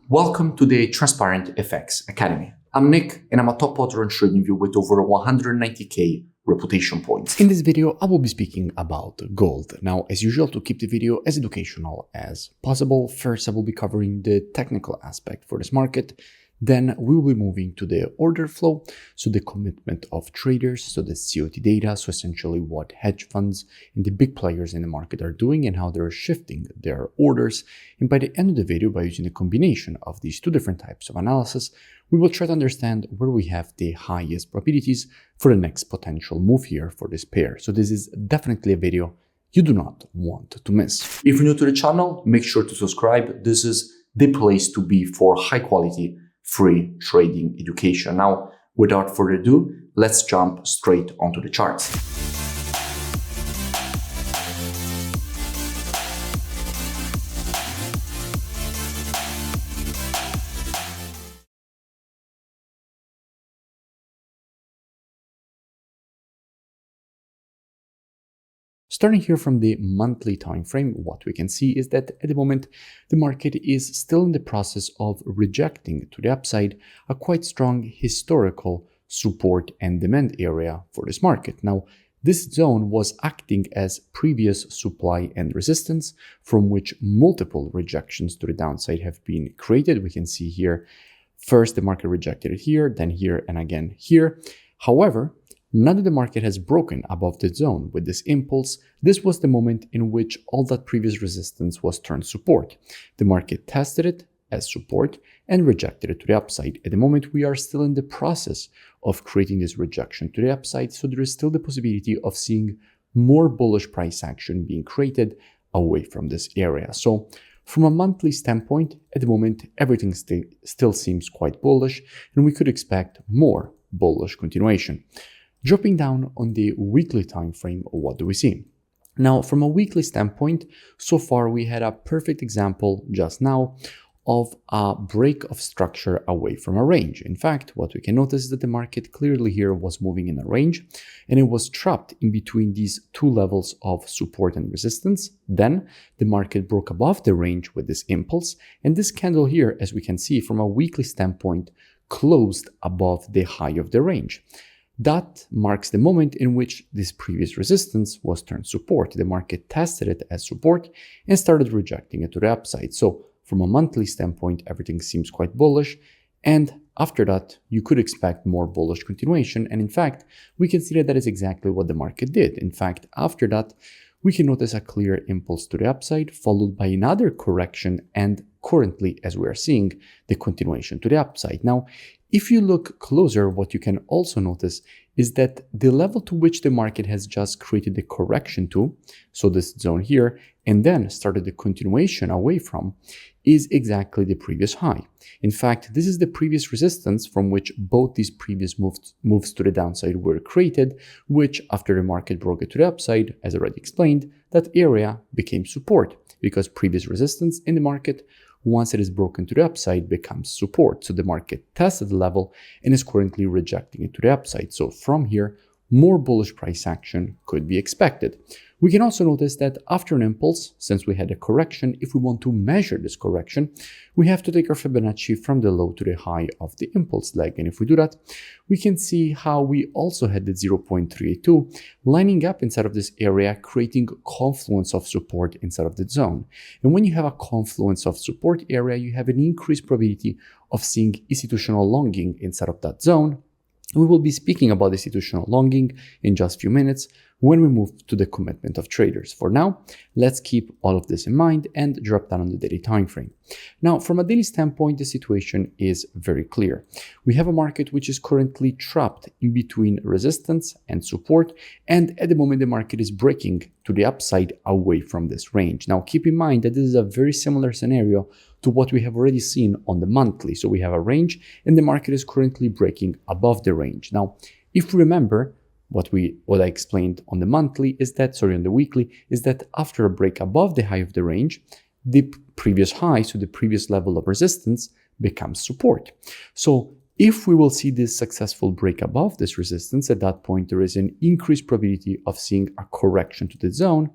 Welcome to the Transparent FX Academy. I'm Nick and I'm a top author on TradingView with over 190k reputation points. In this video, I will be speaking about gold. Now, as usual, to keep the video as educational as possible, first I will be covering the technical aspect for this market. Then we will be moving to the order flow, so the commitment of traders, so the COT data, so essentially what hedge funds and the big players in the market are doing and how they're shifting their orders. And by the end of the video, by using a combination of these two different types of analysis, we will try to understand where we have the highest probabilities for the next potential move here for this pair. So this is definitely a video you do not want to miss. If you're new to the channel, make sure to subscribe. This is the place to be for high quality free trading education. Now, without further ado, let's jump straight onto the charts. Starting here from the monthly time frame, what we can see is that at the moment, the market is still in the process of rejecting to the upside a quite strong historical support and demand area for this market. Now, this zone was acting as previous supply and resistance from which multiple rejections to the downside have been created. We can see here, first the market rejected it here, then here, and again here. However, now that the market has broken above the zone with this impulse, this was the moment in which all that previous resistance was turned support. The market tested it as support and rejected it to the upside. At the moment, we are still in the process of creating this rejection to the upside, so there is still the possibility of seeing more bullish price action being created away from this area. So from a monthly standpoint, at the moment, everything still seems quite bullish, and we could expect more bullish continuation. Dropping down on the weekly time frame, what do we see? Now, from a weekly standpoint, so far we had a perfect example just now of a break of structure away from a range. In fact, what we can notice is that the market clearly here was moving in a range and it was trapped in between these two levels of support and resistance. Then the market broke above the range with this impulse, and this candle here, as we can see from a weekly standpoint, closed above the high of the range. That marks the moment in which this previous resistance was turned support. The market tested it as support and started rejecting it to the upside. So from a monthly standpoint, everything seems quite bullish. And after that, you could expect more bullish continuation. And in fact, we can see that that is exactly what the market did. In fact, after that, we can notice a clear impulse to the upside, followed by another correction. And currently, as we are seeing, the continuation to the upside. Now, if you look closer, what you can also notice is that the level to which the market has just created the correction to, so this zone here, and then started the continuation away from, is exactly the previous high. In fact, this is the previous resistance from which both these previous moves to the downside were created, which after the market broke it to the upside, as already explained, that area became support because previous resistance in the market, once it is broken to the upside, becomes support. So the market tested the level and is currently rejecting it to the upside. So from here, more bullish price action could be expected. We can also notice that after an impulse, since we had a correction, if we want to measure this correction, we have to take our Fibonacci from the low to the high of the impulse leg. And if we do that, we can see how we also had the 0.382 lining up inside of this area, creating confluence of support inside of the zone. And when you have a confluence of support area, you have an increased probability of seeing institutional longing inside of that zone. We will be speaking about institutional longing in just a few minutes when we move to the commitment of traders. For now, let's keep all of this in mind and drop down on the daily time frame. Now, from a daily standpoint, the situation is very clear. We have a market which is currently trapped in between resistance and support, and at the moment the market is breaking to the upside away from this range. Now, keep in mind that this is a very similar scenario to what we have already seen on the monthly. So we have a range and the market is currently breaking above the range. Now, if we remember, what I explained on the monthly is that, on the weekly, is that after a break above the high of the range, the previous high, so the previous level of resistance, becomes support. So if we will see this successful break above this resistance, at that point there is an increased probability of seeing a correction to the zone.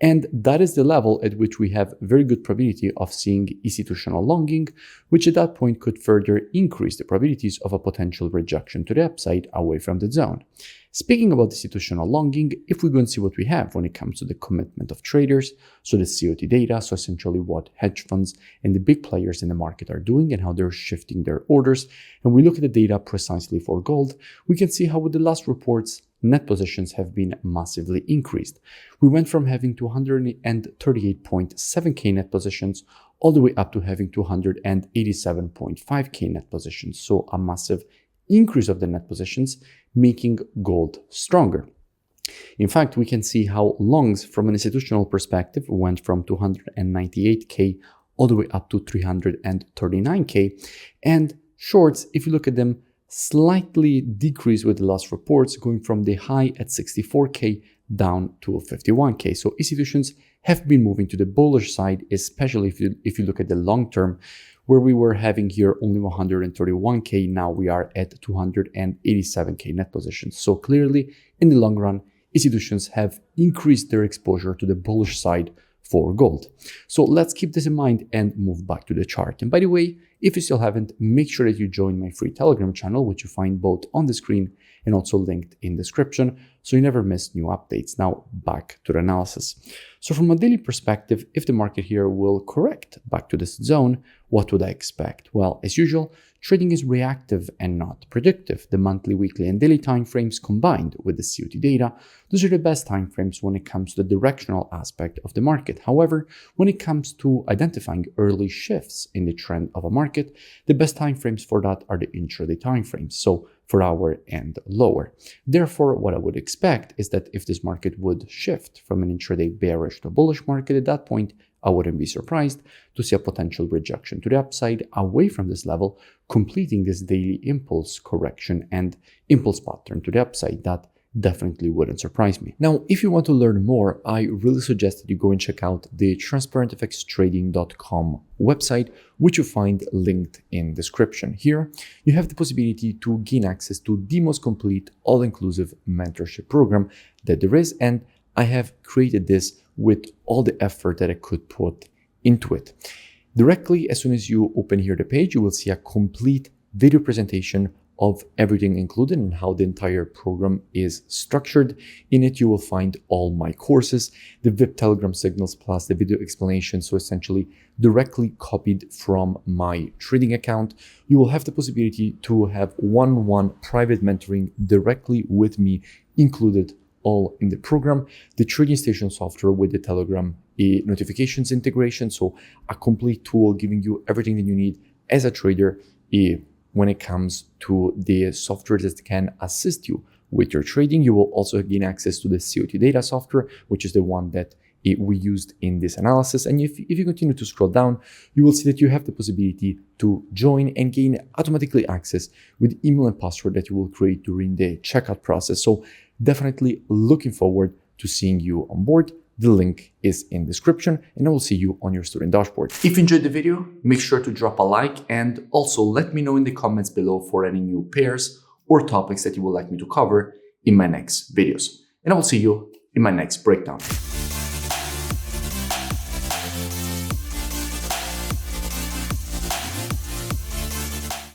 And that is the level at which we have very good probability of seeing institutional longing, which at that point could further increase the probabilities of a potential rejection to the upside away from the zone. Speaking about institutional longing, if we go and see what we have when it comes to the commitment of traders, so the COT data, so essentially what hedge funds and the big players in the market are doing and how they're shifting their orders, and we look at the data precisely for gold, we can see how with the last reports, net positions have been massively increased. We went from having 238.7k net positions all the way up to having 287.5k net positions, so a massive increase of the net positions, making gold stronger. In fact, we can see how longs from an institutional perspective went from 298k all the way up to 339k, and shorts, if you look at them, slightly decreased with the last reports, going from the high at 64k down to 51k. So institutions have been moving to the bullish side, especially if you look at the long term, where we were having here only 131k, now we are at 287k net positions. So clearly, in the long run, institutions have increased their exposure to the bullish side for gold. So let's keep this in mind and move back to the chart. And by the way, if you still haven't, make sure that you join my free Telegram channel, which you find both on the screen and also linked in the description, so you never miss new updates. Now back to the analysis. So from a daily perspective, if the market here will correct back to this zone, what would I expect? Well, as usual, trading is reactive and not predictive. The monthly, weekly, and daily timeframes combined with the COT data, those are the best timeframes when it comes to the directional aspect of the market. However, when it comes to identifying early shifts in the trend of a market, the best timeframes for that are the intraday timeframes, so 4 hour and lower. Therefore, what I would expect is that if this market would shift from an intraday bearish to a bullish market, at that point, I wouldn't be surprised to see a potential rejection to the upside away from this level, completing this daily impulse correction and impulse pattern to the upside. That definitely wouldn't surprise me. Now, if you want to learn more, I really suggest that you go and check out the transparentfxtrading.com website, which you find linked in description. Here, you have the possibility to gain access to the most complete, all-inclusive mentorship program that there is, and I have created this with all the effort that I could put into it. Directly, as soon as you open here the page, you will see a complete video presentation of everything included and how the entire program is structured. In it, you will find all my courses, the VIP Telegram signals, plus the video explanation. So essentially directly copied from my trading account. You will have the possibility to have one-on-one private mentoring directly with me included all in the program, the trading station software with the Telegram notifications integration. So a complete tool giving you everything that you need as a trader when it comes to the software that can assist you with your trading. You will also gain access to the COT data software, which is the one that we used in this analysis. And if you continue to scroll down, you will see that you have the possibility to join and gain automatically access with email and password that you will create during the checkout process. So definitely looking forward to seeing you on board. The link is in description, and I will see you on your student dashboard. If you enjoyed the video, make sure to drop a like and also let me know in the comments below for any new pairs or topics that you would like me to cover in my next videos. And I will see you in my next breakdown.